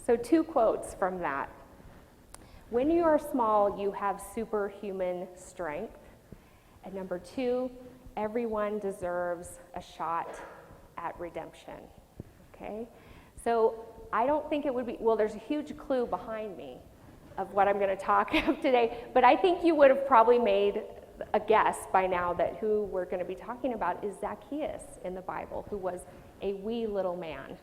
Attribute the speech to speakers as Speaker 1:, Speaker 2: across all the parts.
Speaker 1: So 2 quotes from that. When you are small, you have superhuman strength. And number 2, everyone deserves a shot at redemption. Okay? So I don't think it would be, well, there's a huge clue behind me of what I'm going to talk about today, but I think you would have probably made a guess by now that who we're going to be talking about is Zacchaeus in the Bible, who was a wee little man.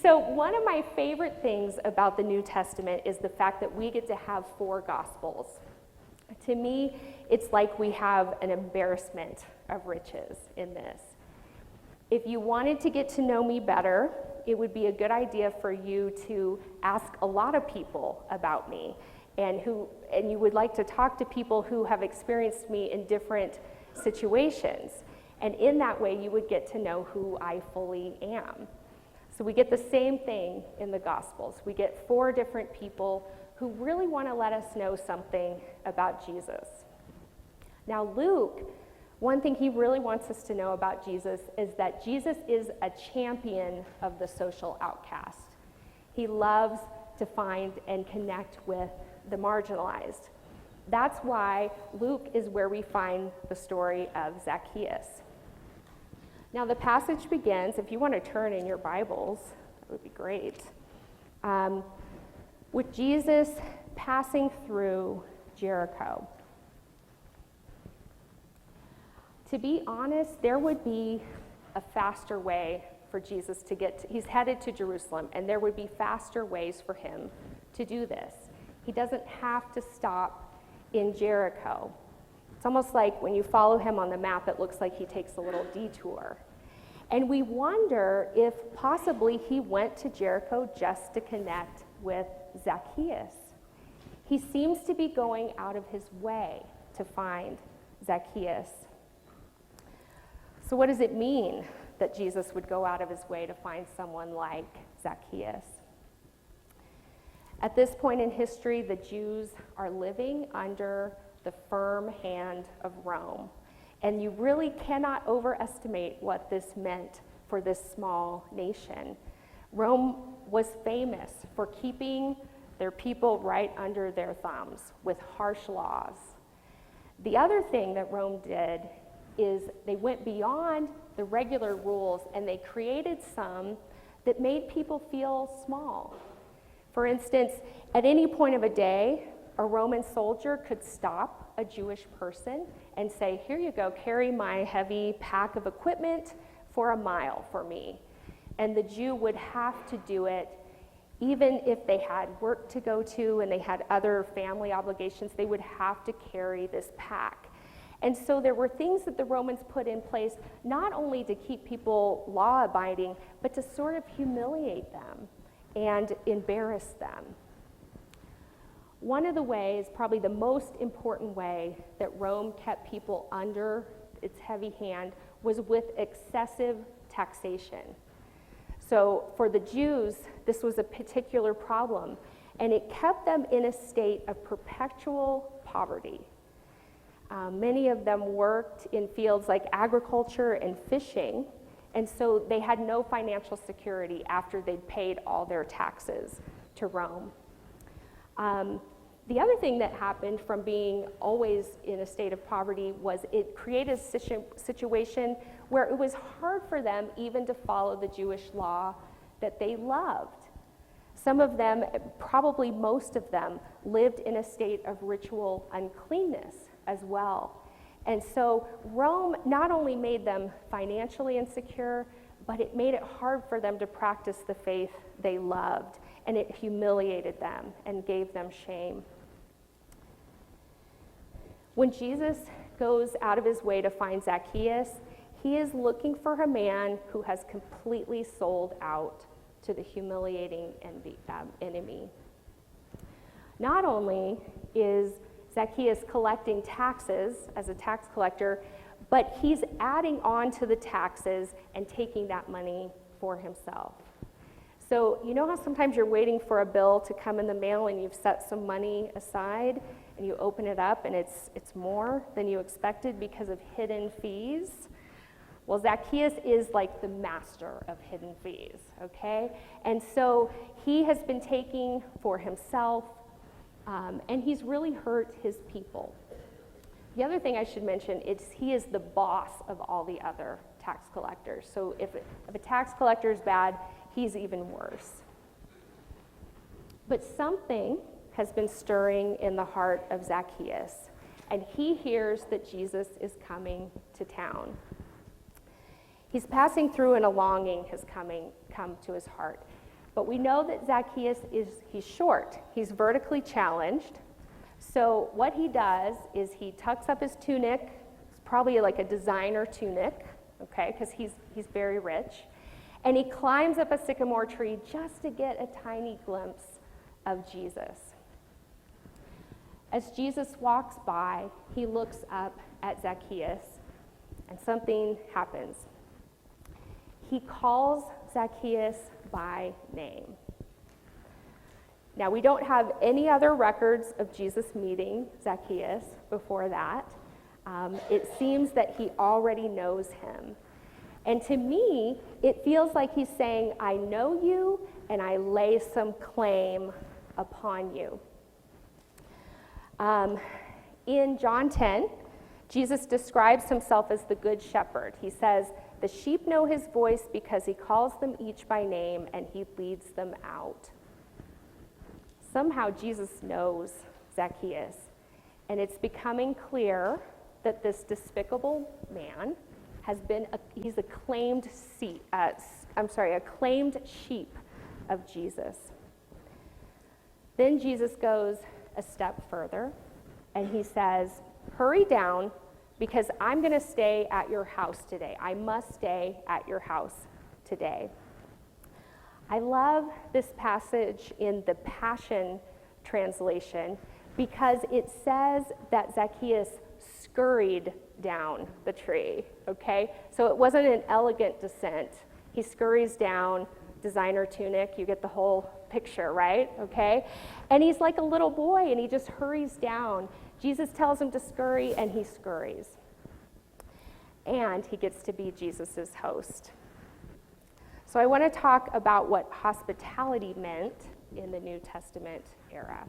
Speaker 1: So one of my favorite things about the New Testament is the fact that we get to have 4 Gospels. To me, it's like we have an embarrassment of riches in this. If you wanted to get to know me better, it would be a good idea for you to ask a lot of people about me, and you would like to talk to people who have experienced me in different situations. And in that way, you would get to know who I fully am. So we get the same thing in the Gospels. We get 4 different people who really want to let us know something about Jesus. Now, Luke, one thing he really wants us to know about Jesus is that Jesus is a champion of the social outcast. He loves to find and connect with the marginalized. That's why Luke is where we find the story of Zacchaeus. Now, the passage begins, if you want to turn in your Bibles, that would be great, with Jesus passing through Jericho. To be honest, there would be a faster way for Jesus to get to, he's headed to Jerusalem, and there would be faster ways for him to do this. He doesn't have to stop in Jericho. It's almost like when you follow him on the map, it looks like he takes a little detour. And we wonder if possibly he went to Jericho just to connect with Zacchaeus. He seems to be going out of his way to find Zacchaeus. So what does it mean that Jesus would go out of his way to find someone like Zacchaeus? At this point in history, the Jews are living under the firm hand of Rome. And you really cannot overestimate what this meant for this small nation. Rome was famous for keeping their people right under their thumbs with harsh laws. The other thing that Rome did is they went beyond the regular rules and they created some that made people feel small. For instance, at any point of a day, a Roman soldier could stop a Jewish person and say, "Here you go, carry my heavy pack of equipment for a mile for me." And the Jew would have to do it even if they had work to go to and they had other family obligations. They would have to carry this pack. And so there were things that the Romans put in place not only to keep people law-abiding, but to sort of humiliate them and embarrass them. One of the ways, probably the most important way, that Rome kept people under its heavy hand was with excessive taxation. So for the Jews, this was a particular problem, and it kept them in a state of perpetual poverty. Many of them worked in fields like agriculture and fishing, and so they had no financial security after they'd paid all their taxes to Rome. The other thing that happened from being always in a state of poverty was it created a situation where it was hard for them even to follow the Jewish law that they loved. Some of them, probably most of them, lived in a state of ritual uncleanness as well. And so Rome not only made them financially insecure, but it made it hard for them to practice the faith they loved, and it humiliated them and gave them shame. When Jesus goes out of his way to find Zacchaeus, he is looking for a man who has completely sold out to the humiliating enemy. Not only is Zacchaeus collecting taxes as a tax collector, but he's adding on to the taxes and taking that money for himself. So you know how sometimes you're waiting for a bill to come in the mail and you've set some money aside and you open it up and it's more than you expected because of hidden fees? Well, Zacchaeus is like the master of hidden fees, okay? And so he has been taking for himself, and he's really hurt his people. The other thing I should mention is he is the boss of all the other tax collectors. So if a tax collector is bad, he's even worse. But something has been stirring in the heart of Zacchaeus, and he hears that Jesus is coming to town. He's passing through, and a longing has come to his heart. But we know that Zacchaeus he's short. He's vertically challenged. So what he does is he tucks up his tunic. It's probably like a designer tunic, okay, because he's very rich. And he climbs up a sycamore tree just to get a tiny glimpse of Jesus. As Jesus walks by, he looks up at Zacchaeus, and something happens. He calls Zacchaeus by name. Now, we don't have any other records of Jesus meeting Zacchaeus before that. It seems that he already knows him. And to me, it feels like he's saying, I know you, and I lay some claim upon you. In John 10, Jesus describes himself as the good shepherd. He says, the sheep know his voice because he calls them each by name and he leads them out. Somehow Jesus knows Zacchaeus, and it's becoming clear that this despicable man he's a claimed sheep of Jesus. Then Jesus goes a step further, and he says, hurry down, because I'm going to stay at your house today. I must stay at your house today. I love this passage in the Passion Translation because it says that Zacchaeus scurried down the tree, okay? So it wasn't an elegant descent. He scurries down, designer tunic, you get the whole picture, right? Okay? And he's like a little boy, and he just hurries down. Jesus tells him to scurry, and he scurries. And he gets to be Jesus' host. So I want to talk about what hospitality meant in the New Testament era.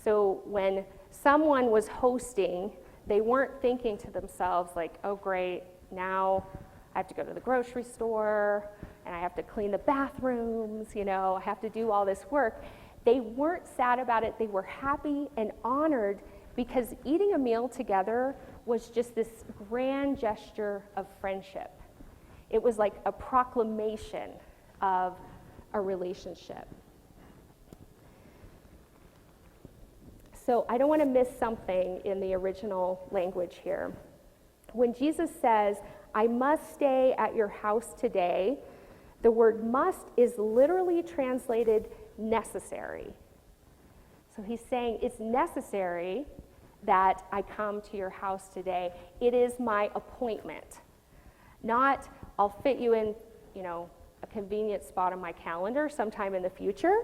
Speaker 1: So when someone was hosting, they weren't thinking to themselves like, oh great, now I have to go to the grocery store, and I have to clean the bathrooms, I have to do all this work. They weren't sad about it. They were happy and honored because eating a meal together was just this grand gesture of friendship. It was like a proclamation of a relationship. So I don't want to miss something in the original language here. When Jesus says, I must stay at your house today, the word must is literally translated necessary. So he's saying it's necessary that I come to your house today. It is my appointment. Not, I'll fit you in, a convenient spot on my calendar sometime in the future,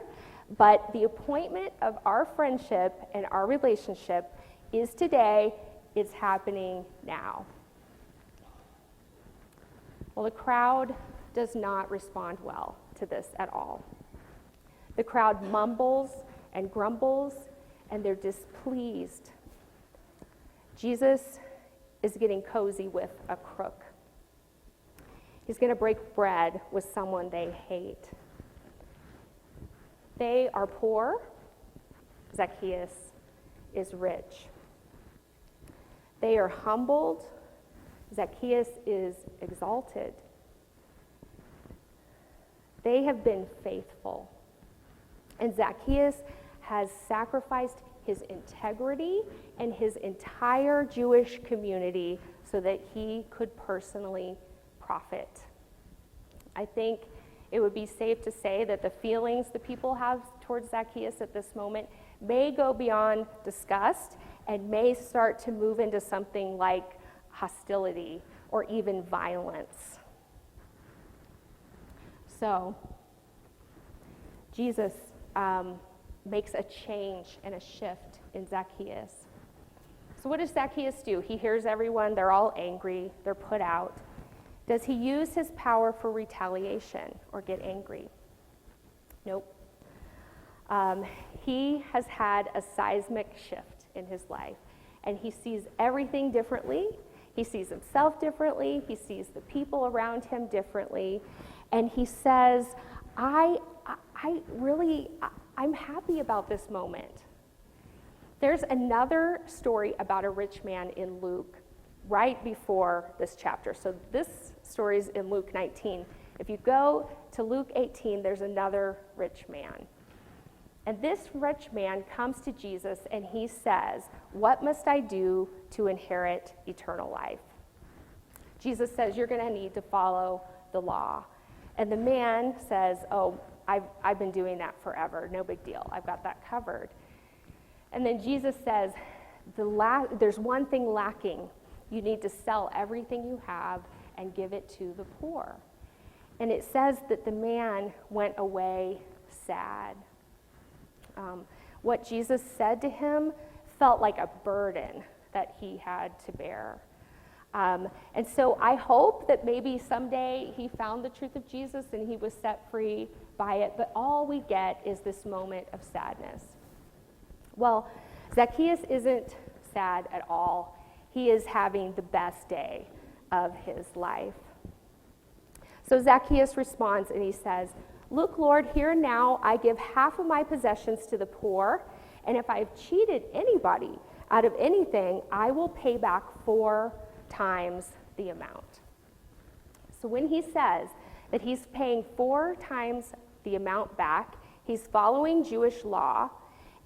Speaker 1: but the appointment of our friendship and our relationship is today, it's happening now. Well, the crowd does not respond well to this at all. The crowd mumbles and grumbles, and they're displeased. Jesus is getting cozy with a crook. He's going to break bread with someone they hate. They are poor. Zacchaeus is rich. They are humbled. Zacchaeus is exalted. They have been faithful. And Zacchaeus has sacrificed his integrity and his entire Jewish community so that he could personally profit. I think it would be safe to say that the feelings the people have towards Zacchaeus at this moment may go beyond disgust and may start to move into something like hostility or even violence. So, Jesus makes a change and a shift in Zacchaeus. So what does Zacchaeus do? He hears everyone, they're all angry, they're put out. Does he use his power for retaliation or get angry? Nope. He has had a seismic shift in his life, and he sees everything differently. He sees himself differently. He sees the people around him differently, and he says, I'm happy about this moment. There's another story about a rich man in Luke right before this chapter. So this story is in Luke 19. If you go to Luke 18, there's another rich man. And this rich man comes to Jesus and he says, "What must I do to inherit eternal life?" Jesus says, "You're going to need to follow the law." And the man says, "Oh, I've been doing that forever. No big deal. I've got that covered." And then Jesus says, there's one thing lacking. You need to sell everything you have and give it to the poor. And it says that the man went away sad. What Jesus said to him felt like a burden that he had to bear. And so I hope that maybe someday he found the truth of Jesus and he was set free by it, but all we get is this moment of sadness. Well, Zacchaeus isn't sad at all. He is having the best day of his life. So Zacchaeus responds and he says, "Look, Lord, here now I give half of my possessions to the poor, and if I've cheated anybody out of anything, I will pay back 4 times the amount." So when he says that he's paying 4 times the amount back, he's following Jewish law,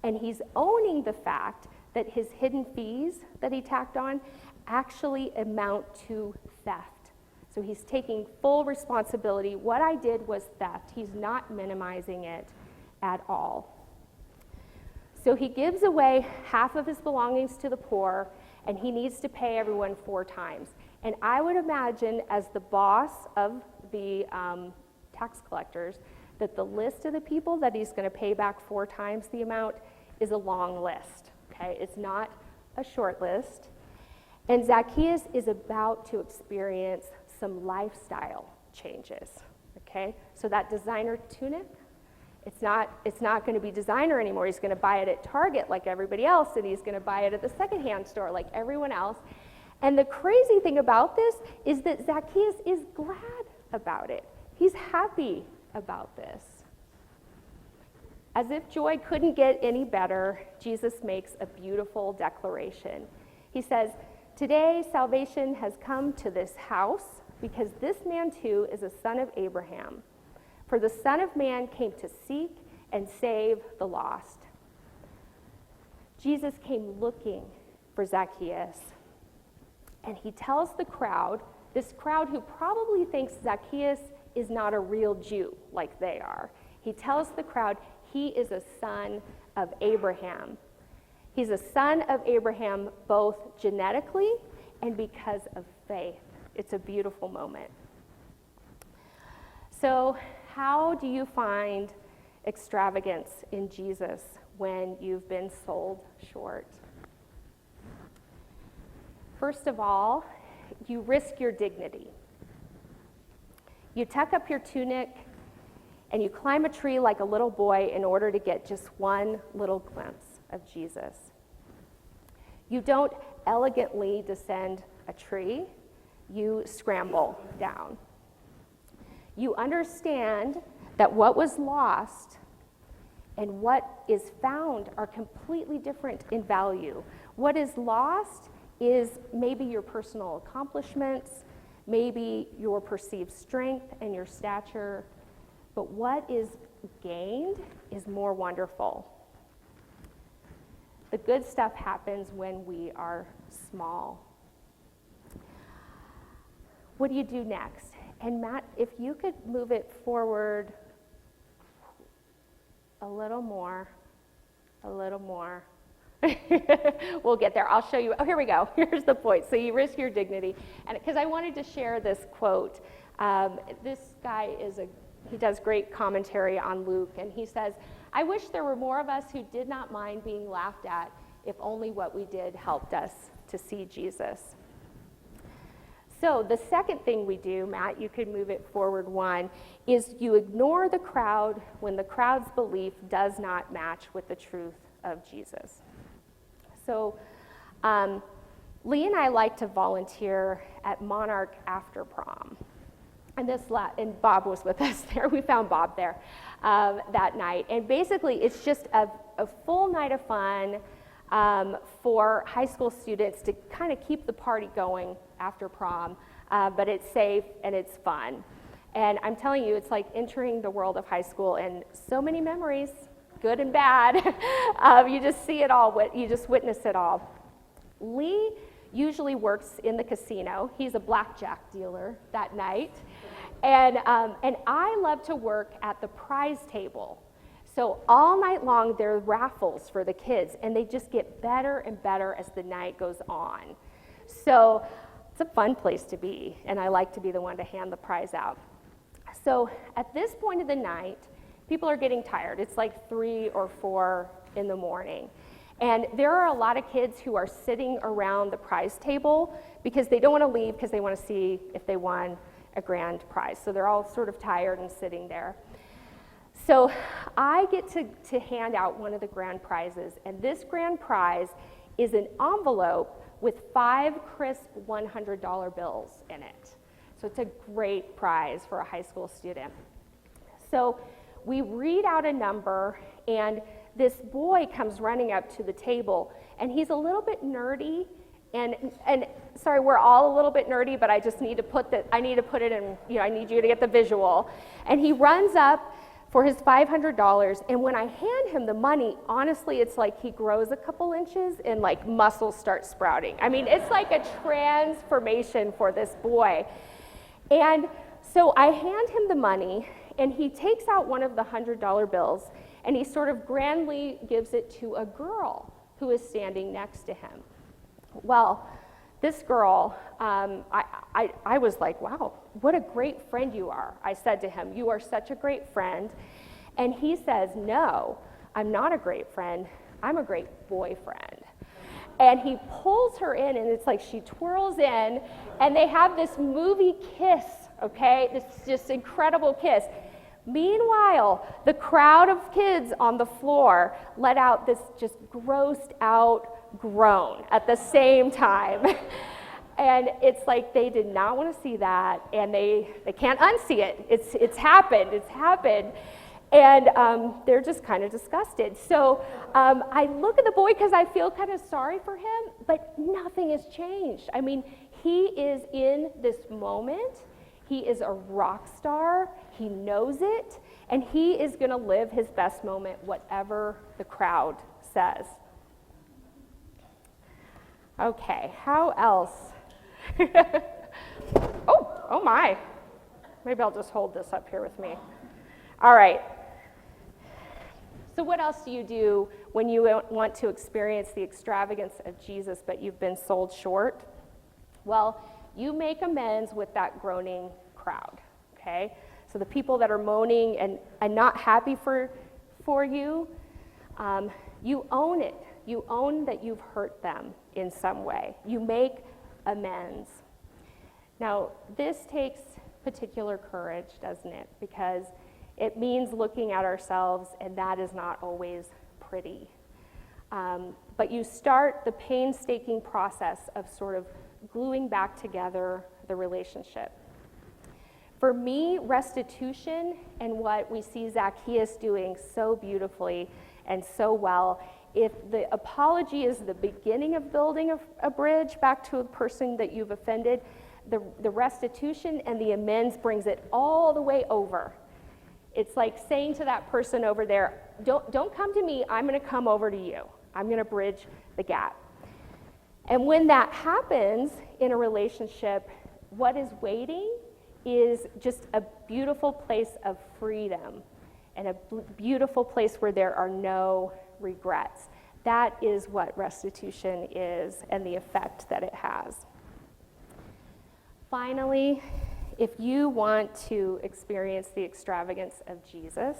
Speaker 1: and he's owning the fact that his hidden fees that he tacked on actually amount to theft. So he's taking full responsibility. What I did was theft. He's not minimizing it at all. So he gives away half of his belongings to the poor, and he needs to pay everyone 4 times. And I would imagine, as the boss of the tax collectors, that the list of the people that he's going to pay back 4 times the amount is a long list. Okay, it's not a short list. And Zacchaeus is about to experience some lifestyle changes. Okay, so that designer tunic, it's not going to be designer anymore. He's going to buy it at Target like everybody else, and he's going to buy it at the secondhand store like everyone else. And the crazy thing about this is that Zacchaeus is glad about it. He's happy about this. As if joy couldn't get any better, Jesus makes a beautiful declaration. He says, "Today salvation has come to this house, because this man too is a son of Abraham. For the Son of Man came to seek and save the lost." Jesus came looking for Zacchaeus, and he tells the crowd, this crowd who probably thinks Zacchaeus is not a real Jew like they are, he tells the crowd he is a son of Abraham. He's a son of Abraham both genetically and because of faith. It's a beautiful moment. So, how do you find extravagance in Jesus when you've been sold short? First of all, you risk your dignity. You tuck up your tunic and you climb a tree like a little boy in order to get just one little glimpse of Jesus. You don't elegantly descend a tree, you scramble down. You understand that what was lost and what is found are completely different in value. What is lost is maybe your personal accomplishments, maybe your perceived strength and your stature, but what is gained is more wonderful. The good stuff happens when we are small. What do you do next? And Matt, if you could move it forward a little more. We'll get there. I'll show you. Oh, here we go. Here's the point. So you risk your dignity. And because I wanted to share this quote. This guy he does great commentary on Luke, and he says, "I wish there were more of us who did not mind being laughed at if only what we did helped us to see Jesus." So the second thing we do, Matt, you could move it forward one, is you ignore the crowd when the crowd's belief does not match with the truth of Jesus. So Lee and I like to volunteer at Monarch after prom. And Bob was with us there. We found Bob there that night. And basically, it's just a full night of fun for high school students to kind of keep the party going after prom, but it's safe and it's fun. And I'm telling you, it's like entering the world of high school, and so many memories, good and bad. You just see it all, you just witness it all. Lee usually works in the casino. He's a blackjack dealer that night. And I love to work at the prize table. So all night long, there are raffles for the kids, and they just get better and better as the night goes on. So it's a fun place to be, and I like to be the one to hand the prize out. So at this point of the night, people are getting tired. It's like 3 or 4 in the morning. And there are a lot of kids who are sitting around the prize table because they don't want to leave because they want to see if they won a grand prize. So they're all sort of tired and sitting there. So I get to hand out one of the grand prizes, and this grand prize is an envelope with 5 crisp $100 bills in it. So it's a great prize for a high school student. So we read out a number, and this boy comes running up to the table, and he's a little bit nerdy, and sorry, we're all a little bit nerdy, but I just need to put it in, I need you to get the visual. And he runs up for his $500, and when I hand him the money, honestly, it's like he grows a couple inches and like muscles start sprouting. I mean, it's like a transformation for this boy. And so I hand him the money, and he takes out one of the $100 bills, and he sort of grandly gives it to a girl who is standing next to him. Well, this girl, I was like, wow, what a great friend you are. I said to him, you are such a great friend. And he says, no, I'm not a great friend. I'm a great boyfriend. And he pulls her in, and it's like she twirls in, and they have this movie kiss, okay? This just incredible kiss. Meanwhile, the crowd of kids on the floor let out this just grossed out groan at the same time. And it's like they did not want to see that, and they can't unsee it. It's happened. And they're just kind of disgusted. So I look at the boy because I feel kind of sorry for him, but nothing has changed. I mean, he is in this moment. He is a rock star. He knows it, and he is going to live his best moment, whatever the crowd says. Okay, how else? Oh my. Maybe I'll just hold this up here with me. All right. So what else do you do when you want to experience the extravagance of Jesus, but you've been sold short? Well, you make amends with that groaning crowd, okay? So the people that are moaning and not happy for you, you own it. You own that you've hurt them in some way. You make amends. Now, this takes particular courage, doesn't it? Because it means looking at ourselves, and that is not always pretty. But you start the painstaking process of sort of gluing back together the relationship. For me, restitution and what we see Zacchaeus doing so beautifully and so well, if the apology is the beginning of building a bridge back to a person that you've offended, the restitution and the amends brings it all the way over. It's like saying to that person over there, don't come to me, I'm going to come over to you. I'm going to bridge the gap. And when that happens in a relationship, what is waiting is just a beautiful place of freedom and a beautiful place where there are no regrets. That is what restitution is and the effect that it has. Finally, if you want to experience the extravagance of Jesus,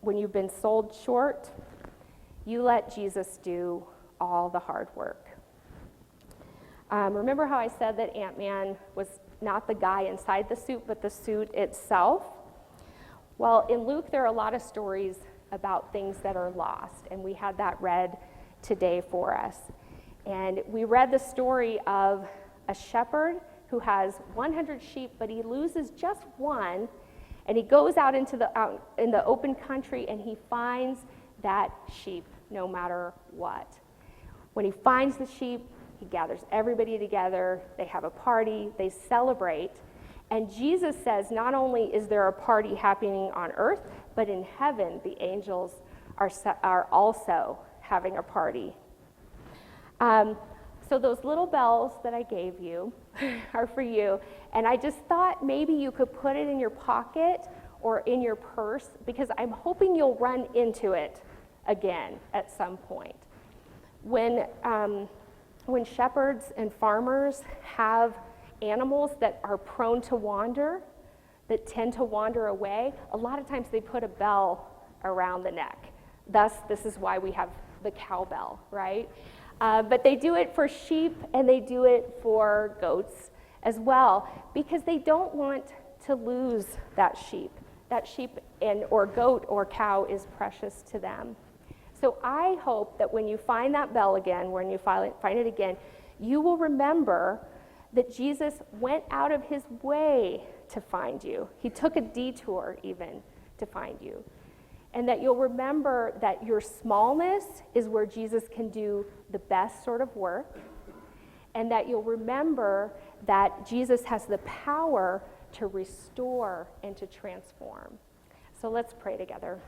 Speaker 1: when you've been sold short, you let Jesus do all the hard work. Remember how I said that Ant-Man was not the guy inside the suit, but the suit itself? Well, in Luke, there are a lot of stories about things that are lost, and we had that read today for us. And we read the story of a shepherd who has 100 sheep, but he loses just one, and he goes out into in the open country, and he finds that sheep no matter what. When he finds the sheep, he gathers everybody together, they have a party, they celebrate, and Jesus says not only is there a party happening on earth, but in heaven the angels are also having a party. So those little bells that I gave you are for you, and I just thought maybe you could put it in your pocket or in your purse, because I'm hoping you'll run into it again at some point. When shepherds and farmers have animals that are prone to wander, that tend to wander away, a lot of times they put a bell around the neck. Thus, this is why we have the cowbell, right? But they do it for sheep and they do it for goats as well, because they don't want to lose that sheep. That sheep or goat or cow is precious to them. So I hope that when you find that bell again, when you find it again, you will remember that Jesus went out of his way to find you. He took a detour even to find you. And that you'll remember that your smallness is where Jesus can do the best sort of work. And that you'll remember that Jesus has the power to restore and to transform. So let's pray together.